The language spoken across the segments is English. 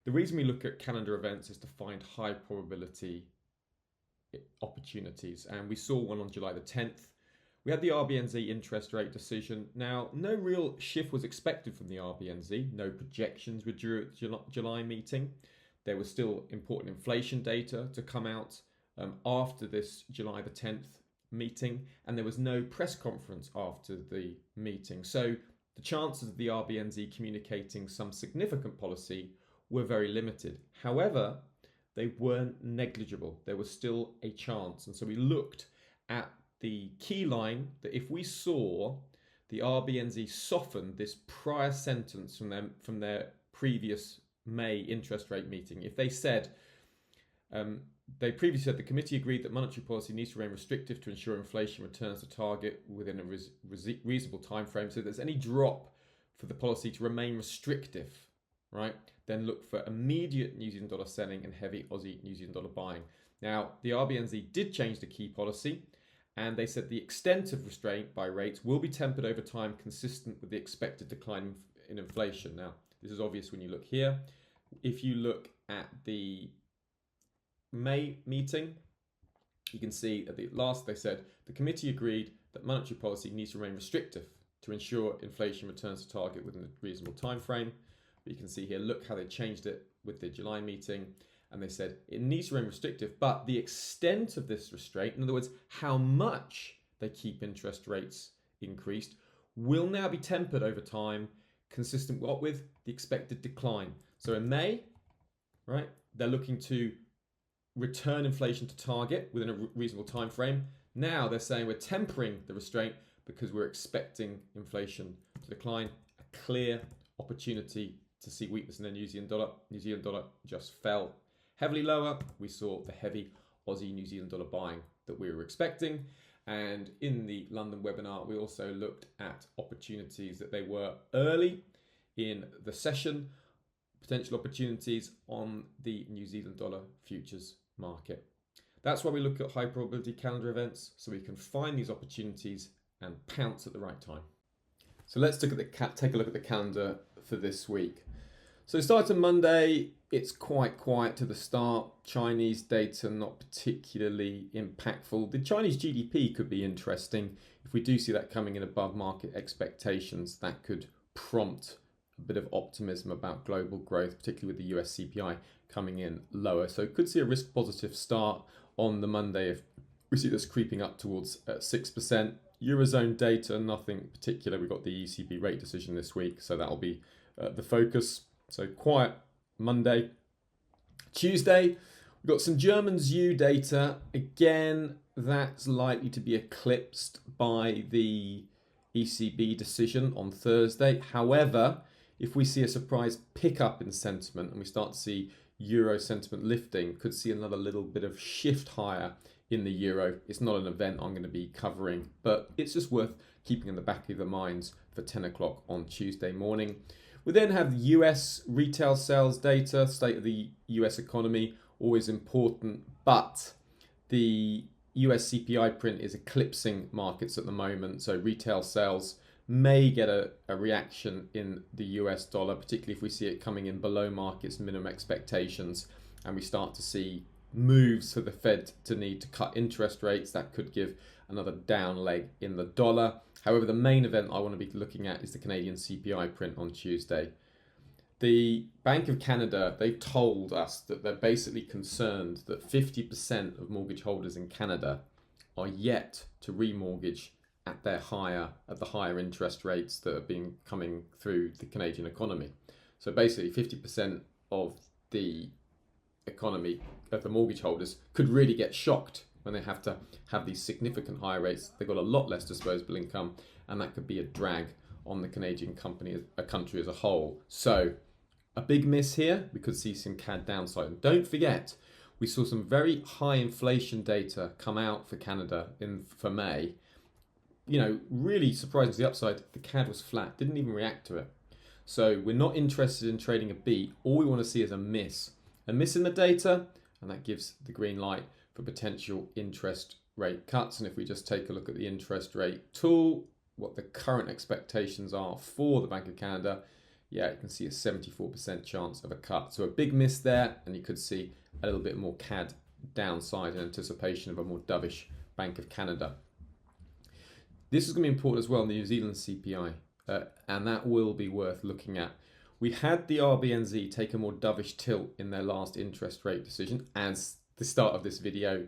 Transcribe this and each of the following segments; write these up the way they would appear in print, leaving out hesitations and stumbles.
The reason we look at calendar events is to find high probability opportunities, and we saw one on July the 10th. We had the RBNZ interest rate decision. Now, no real shift was expected from the RBNZ. No projections were due at July meeting. There was still important inflation data to come out after this July the 10th meeting, and there was no press conference after the meeting. So the chances of the RBNZ communicating some significant policy were very limited. However, they weren't negligible. There was still a chance. And so we looked at the key line that if we saw the RBNZ soften this prior sentence from their previous May interest rate meeting, if they said, they previously said the committee agreed that monetary policy needs to remain restrictive to ensure inflation returns to target within a reasonable time frame. So if there's any drop for the policy to remain restrictive, right, then look for immediate New Zealand dollar selling and heavy Aussie New Zealand dollar buying. Now, the RBNZ did change the key policy, and they said the extent of restraint by rates will be tempered over time consistent with the expected decline in inflation. Now, this is obvious when you look here. If you look at the May meeting, you can see at the last they said the committee agreed that monetary policy needs to remain restrictive to ensure inflation returns to target within a reasonable time frame. But you can see here, look how they changed it with the July meeting, and they said it needs to remain restrictive, but the extent of this restraint, in other words, how much they keep interest rates increased, will now be tempered over time, consistent with the expected decline. So in May, right, they're looking to return inflation to target within a reasonable time frame. Now they're saying we're tempering the restraint because we're expecting inflation to decline. A clear opportunity to see weakness in the New Zealand dollar. New Zealand dollar just fell heavily lower. We saw the heavy Aussie New Zealand dollar buying that we were expecting. And in the London webinar, we also looked at opportunities that they were early in the session, potential opportunities on the New Zealand dollar futures market. That's why we look at high probability calendar events, so we can find these opportunities and pounce at the right time. So let's take a look at the calendar for this week. So starting Monday, it's quite quiet to the start. Chinese data not particularly impactful. The Chinese GDP could be interesting. If we do see that coming in above market expectations, that could prompt a bit of optimism about global growth, particularly with the US CPI coming in lower. So could see a risk positive start on the Monday if we see this creeping up towards 6%. Eurozone data, nothing particular. We've got the ECB rate decision this week, so that'll be the focus. So quiet Monday. Tuesday, we've got some German ZU data. Again, that's likely to be eclipsed by the ECB decision on Thursday. However, if we see a surprise pickup in sentiment and we start to see Euro sentiment lifting, could see another little bit of shift higher in the Euro. It's not an event I'm going to be covering, but it's just worth keeping in the back of the minds for 10 o'clock on Tuesday morning. We then have US retail sales data, state of the US economy, always important, but the US CPI print is eclipsing markets at the moment, so retail sales may get a reaction in the US dollar, particularly if we see it coming in below markets minimum expectations and we start to see moves for the Fed to need to cut interest rates. That could give another down leg in the dollar. However, the main event I want to be looking at is the Canadian CPI print on Tuesday. The Bank of Canada, they've told us that they're basically concerned that 50% of mortgage holders in Canada are yet to remortgage at the higher interest rates that have been coming through the Canadian economy. So basically 50% of the economy, of the mortgage holders, could really get shocked when they have to have these significant higher rates. They've got a lot less disposable income, and that could be a drag on the Canadian country as a whole. So a big miss here. We could see some CAD downside. And don't forget, we saw some very high inflation data come out for Canada for May. You know, really surprising to the upside. The CAD was flat, didn't even react to it. So we're not interested in trading a beat. All we want to see is a miss in the data, and that gives the green light for potential interest rate cuts. And if we just take a look at the interest rate tool, what the current expectations are for the Bank of Canada, yeah, you can see a 74% chance of a cut. So a big miss there, and you could see a little bit more CAD downside in anticipation of a more dovish Bank of Canada. This is going to be important as well in the New Zealand CPI, and that will be worth looking at. We had the RBNZ take a more dovish tilt in their last interest rate decision, as the start of this video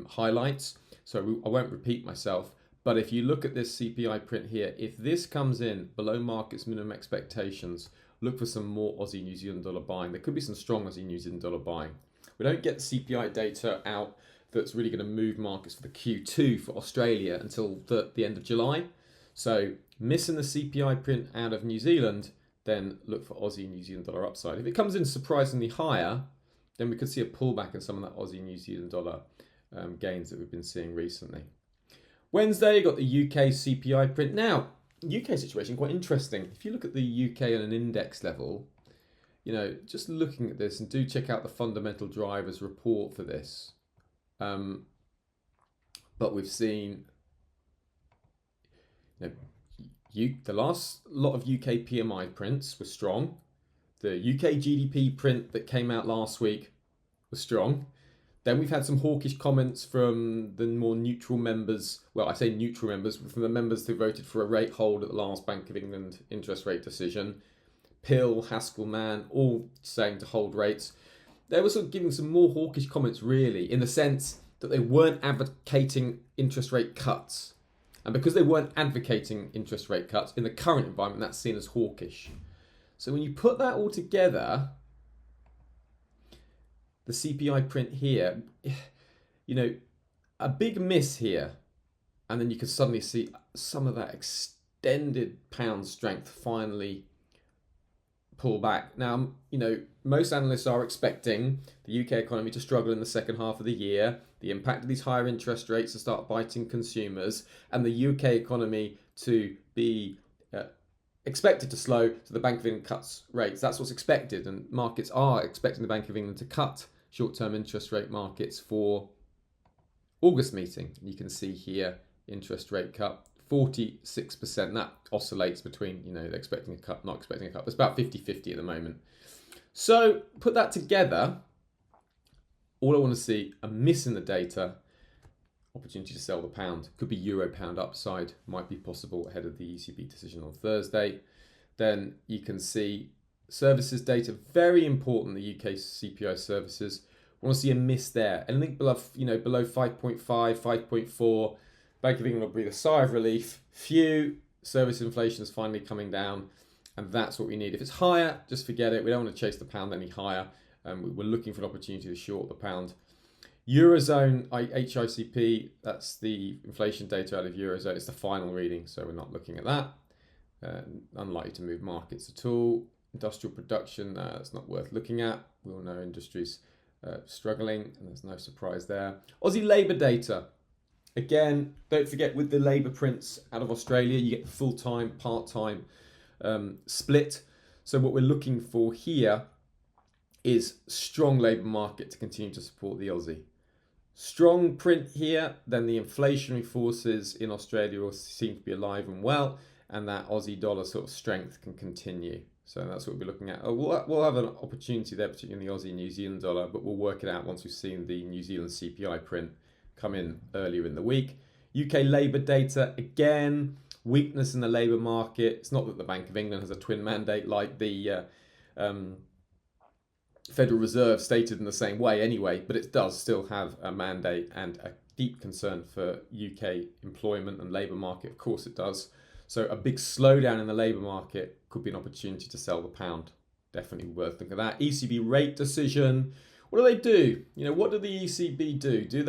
highlights. So I won't repeat myself, but if you look at this CPI print here, if this comes in below market's minimum expectations, look for some more Aussie New Zealand dollar buying. There could be some strong Aussie New Zealand dollar buying. We don't get CPI data out that's really going to move markets for the Q2 for Australia until the end of July. So missing the CPI print out of New Zealand, then look for Aussie New Zealand dollar upside. If it comes in surprisingly higher, then we could see a pullback in some of that Aussie New Zealand dollar gains that we've been seeing recently. Wednesday, got the UK CPI print. Now, UK situation quite interesting. If you look at the UK on an index level, you know, just looking at this, and do check out the fundamental drivers report for this. But we've seen, you know, the last lot of UK PMI prints were strong. The UK GDP print that came out last week was strong. Then we've had some hawkish comments from the more neutral members. Well, I say neutral members, from the members who voted for a rate hold at the last Bank of England interest rate decision. Pill, Haskell, Mann, all saying to hold rates. They were sort of giving some more hawkish comments, really, in the sense that they weren't advocating interest rate cuts. And because they weren't advocating interest rate cuts in the current environment, that's seen as hawkish. So when you put that all together, the CPI print here, you know, a big miss here. And then you can suddenly see some of that extended pound strength finally pull back. Now, you know, most analysts are expecting the UK economy to struggle in the second half of the year, the impact of these higher interest rates to start biting consumers, and the UK economy to be expected to slow, so the Bank of England cuts rates. That's what's expected, and markets are expecting the Bank of England to cut short-term interest rate markets for August meeting. You can see here, interest rate cut, 46%. That oscillates between, you know, expecting a cut, not expecting a cut. It's about 50-50 at the moment. So put that together, all I want to see, a miss in the data, opportunity to sell the pound. Could be euro pound upside, might be possible ahead of the ECB decision on Thursday. Then you can see services data, very important, the UK CPI services. Want to see a miss there. Anything below, you know, below 5.5, 5.4, Bank of England will breathe a sigh of relief. Phew, service inflation is finally coming down, and that's what we need. If it's higher, just forget it. We don't want to chase the pound any higher. We're looking for an opportunity to short the pound. Eurozone HICP, that's the inflation data out of Eurozone. It's the final reading, so we're not looking at that. Unlikely to move markets at all. Industrial production, it's not worth looking at. We all know industry's struggling, and there's no surprise there. Aussie labour data. Again, don't forget, with the labour prints out of Australia, you get the full-time, part-time split. So what we're looking for here is strong labour market to continue to support the Aussie. Strong print here, then the inflationary forces in Australia will seem to be alive and well, and that Aussie dollar sort of strength can continue. So that's what we'll be looking at. We'll have an opportunity there, particularly in the Aussie and New Zealand dollar, but we'll work it out once we've seen the New Zealand CPI print come in earlier in the week. UK labour data, again, weakness in the labour market. It's not that the Bank of England has a twin mandate like the Federal Reserve stated in the same way anyway, but it does still have a mandate and a deep concern for UK employment and labour market. Of course it does. So a big slowdown in the labour market could be an opportunity to sell the pound. Definitely worth looking at that. ECB rate decision. What do? You know, what do the ECB do? Do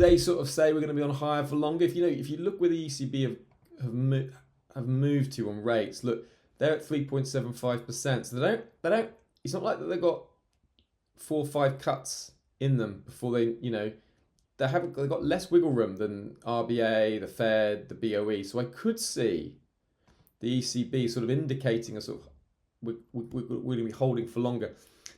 they sort of say we're going to be on higher for longer? If you look where the ECB have moved to on rates, look, they're at 3.75%. So they don't. It's not like that they've got 4 or 5 cuts in them before they, you know, they've got less wiggle room than RBA, the Fed, the BOE. So I could see the ECB sort of indicating a sort of we're going to be holding for longer.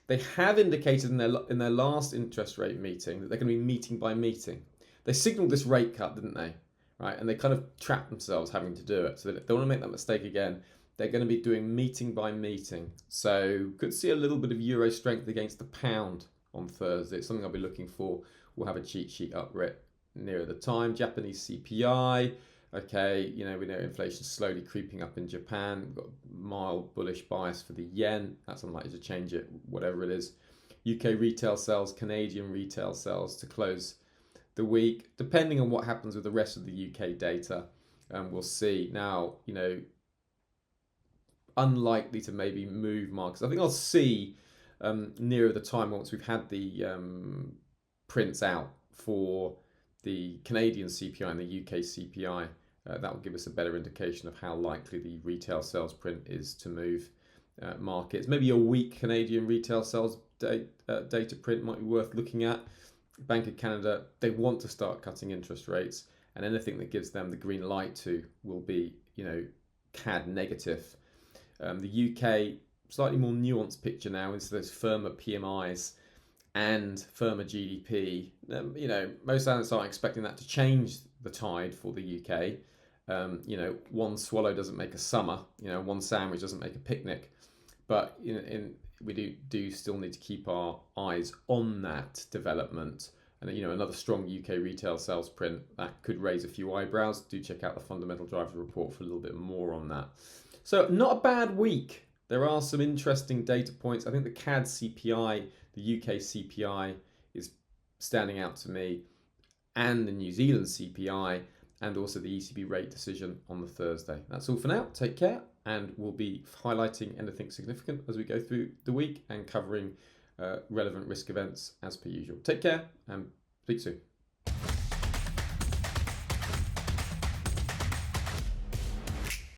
They have indicated in their last interest rate meeting that they're going to be meeting by meeting. They signalled this rate cut, didn't they? Right, and they kind of trapped themselves having to do it. So they don't want to make that mistake again. they're going to be doing meeting by meeting. So could see a little bit of euro strength against the pound on Thursday. It's something I'll be looking for. We'll have a cheat sheet up nearer the time. Japanese CPI. Okay, we know inflation slowly creeping up in Japan. We've got a mild bullish bias for the yen. That's unlikely to change it, whatever it is. UK retail sales, Canadian retail sales to close the week. Depending on what happens with the rest of the UK data, we'll see. Now, unlikely to maybe move markets. I think I'll see nearer the time once we've had the prints out for the Canadian CPI and the UK CPI. That will give us a better indication of how likely the retail sales print is to move markets. Maybe a weak Canadian retail sales data print might be worth looking at. Bank of Canada, they want to start cutting interest rates, and anything that gives them the green light to will be, CAD negative. The UK, slightly more nuanced picture now into those firmer PMIs and firmer GDP. Most analysts aren't expecting that to change the tide for the UK. One swallow doesn't make a summer. One sandwich doesn't make a picnic. But we do still need to keep our eyes on that development. And another strong UK retail sales print that could raise a few eyebrows. Do check out the fundamental drivers report for a little bit more on that. So not a bad week. There are some interesting data points. I think the CAD CPI, the UK CPI is standing out to me, and the New Zealand CPI, and also the ECB rate decision on the Thursday. That's all for now. Take care, and we'll be highlighting anything significant as we go through the week and covering relevant risk events as per usual. Take care and speak soon.